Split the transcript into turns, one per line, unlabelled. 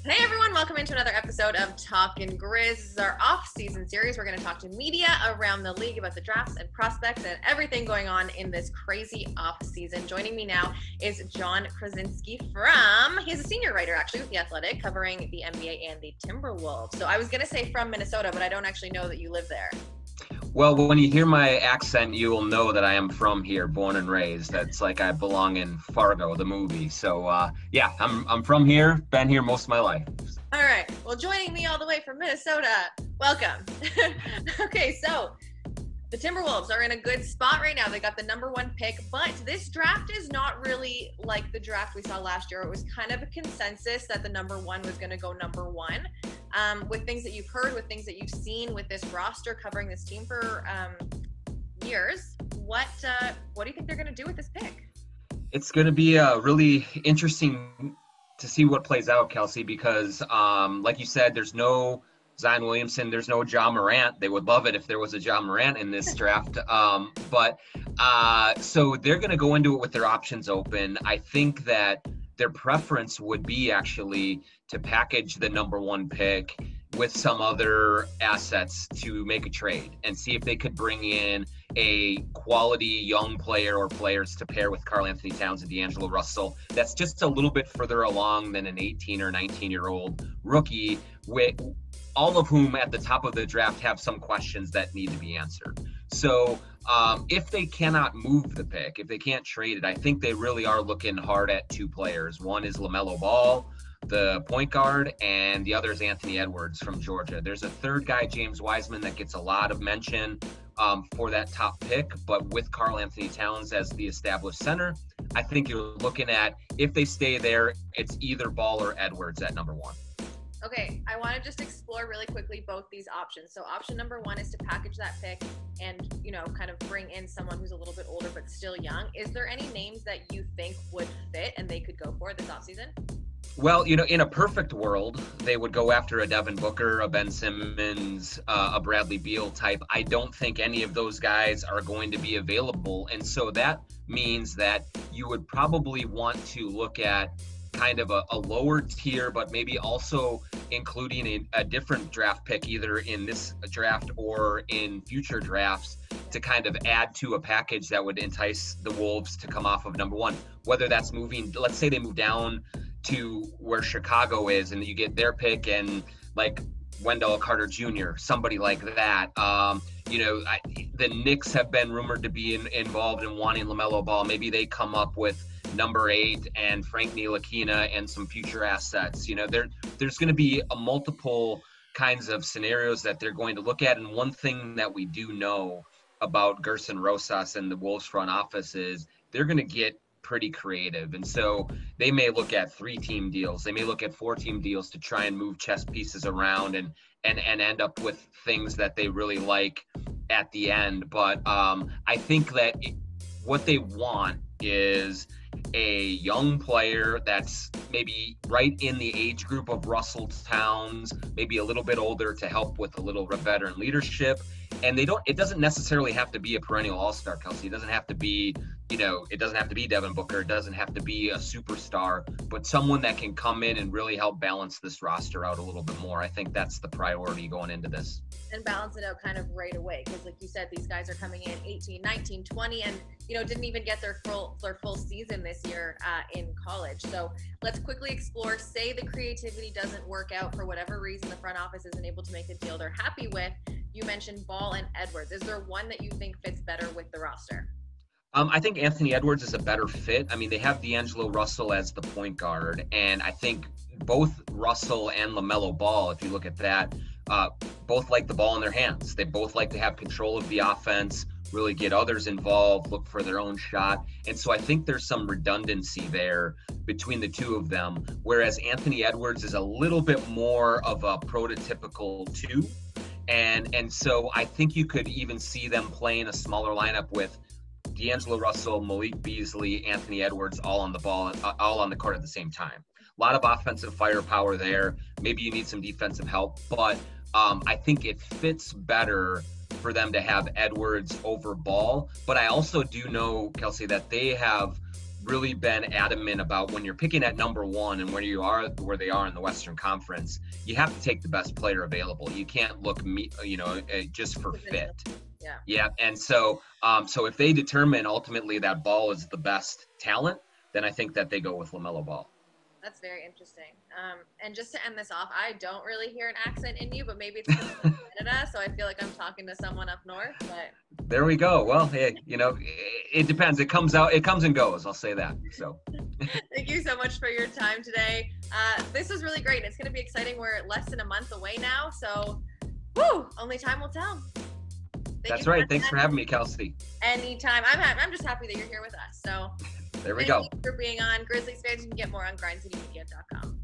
Hey everyone, welcome into another episode of Talkin Grizz. This is our off-season series. We're going to talk to media around the league about the drafts and prospects and everything going on in this crazy off-season. Joining me now is Jon Krawczynski he's a senior writer actually with The Athletic, covering the NBA and the Timberwolves. So I was going to say from Minnesota, but I don't actually know that you live there.
Well, when you hear my accent, you will know that I am from here, born and raised. That's like I belong in Fargo, the movie. So, yeah, I'm from here, been here most of my life.
All right. Well, joining me all the way from Minnesota, welcome. Okay, so the Timberwolves are in a good spot right now. They got the number one pick, but this draft is not really like the draft we saw last year. It was kind of a consensus that the number one was going to go number one. With things that you've heard, with things that you've seen with this roster covering this team for years, what do you think they're going to do with this pick?
It's going to be really interesting to see what plays out, Kelcey, because like you said, there's no Zion Williamson, there's no Ja Morant. They would love it if there was a Ja Morant in this draft. So they're going to go into it with their options open. I think that their preference would be actually to package the number one pick with some other assets to make a trade and see if they could bring in a quality young player or players to pair with Karl-Anthony Towns and D'Angelo Russell that's just a little bit further along than an 18 or 19-year-old rookie, with all of whom at the top of the draft have some questions that need to be answered. So if they cannot move the pick, if they can't trade it, I think they really are looking hard at two players. One is LaMelo Ball, the point guard, and the other is Anthony Edwards from Georgia. There's a third guy, James Wiseman, that gets a lot of mention for that top pick, but with Karl-Anthony Towns as the established center, I think you're looking at, if they stay there, it's either Ball or Edwards at number one.
Okay, I want to just explore really quickly both these options. So option number one is to package that pick and, kind of bring in someone who's a little bit older but still young. Is there any names that you think would fit and they could go for this offseason?
Well, in a perfect world, they would go after a Devin Booker, a Ben Simmons, a Bradley Beal type. I don't think any of those guys are going to be available. And so that means that you would probably want to look at kind of a lower tier, but maybe also including a different draft pick, either in this draft or in future drafts, to kind of add to a package that would entice the Wolves to come off of number one. Whether that's moving, let's say they move down to where Chicago is and you get their pick and like Wendell Carter Jr., somebody like that. The Knicks have been rumored to be involved in wanting LaMelo Ball. Maybe they come up with number 8 and Frank Ntilikina and some future assets. There's going to be a multiple kinds of scenarios that they're going to look at. And one thing that we do know about Gerson Rosas and the Wolves front office is they're going to get pretty creative. And so they may look at 3-team deals. They may look at 4-team deals to try and move chess pieces around and end up with things that they really like at the end. But I think that what they want is a young player that's maybe right in the age group of Russell Towns, maybe a little bit older to help with a little veteran leadership. And it doesn't necessarily have to be a perennial all-star, Kelcey. It doesn't have to be, it doesn't have to be Devin Booker. It doesn't have to be a superstar, but someone that can come in and really help balance this roster out a little bit more. I think that's the priority going into this.
And balance it out kind of right away. Because like you said, these guys are coming in 18, 19, 20, and, didn't even get their full season this year in college. So let's quickly explore, say the creativity doesn't work out for whatever reason, the front office isn't able to make a deal they're happy with. You mentioned Ball and Edwards. Is there one that you think fits better with the roster?
I think Anthony Edwards is a better fit. I mean, they have D'Angelo Russell as the point guard, and I think both Russell and LaMelo Ball, if you look at that, both like the ball in their hands. They both like to have control of the offense, really get others involved, look for their own shot. And so I think there's some redundancy there between the two of them, whereas Anthony Edwards is a little bit more of a prototypical 2. And so I think you could even see them playing a smaller lineup with D'Angelo Russell, Malik Beasley, Anthony Edwards, all on the court at the same time. A lot of offensive firepower there. Maybe you need some defensive help, but I think it fits better for them to have Edwards over Ball. But I also do know, Kelcey, that they have really been adamant about when you're picking at number one and where they are in the Western Conference, you have to take the best player available. You can't look, just for fit. Yeah. And so if they determine ultimately that Ball is the best talent, then I think that they go with LaMelo Ball.
That's very interesting. And just to end this off, I don't really hear an accent in you, but maybe it's because I'm in Canada, so I feel like I'm talking to someone up north. But
there we go. Well, hey, it depends. It comes and goes. I'll say that. So
thank you so much for your time today. This was really great. It's going to be exciting. We're less than a month away now, so only time will tell.
That's right. Thanks for having me, Kelcey.
Anytime. I'm just happy that you're here with us. So
there we go.
Thank you for being on. Grizzlies fans, you can get more on grindcitymedia.com.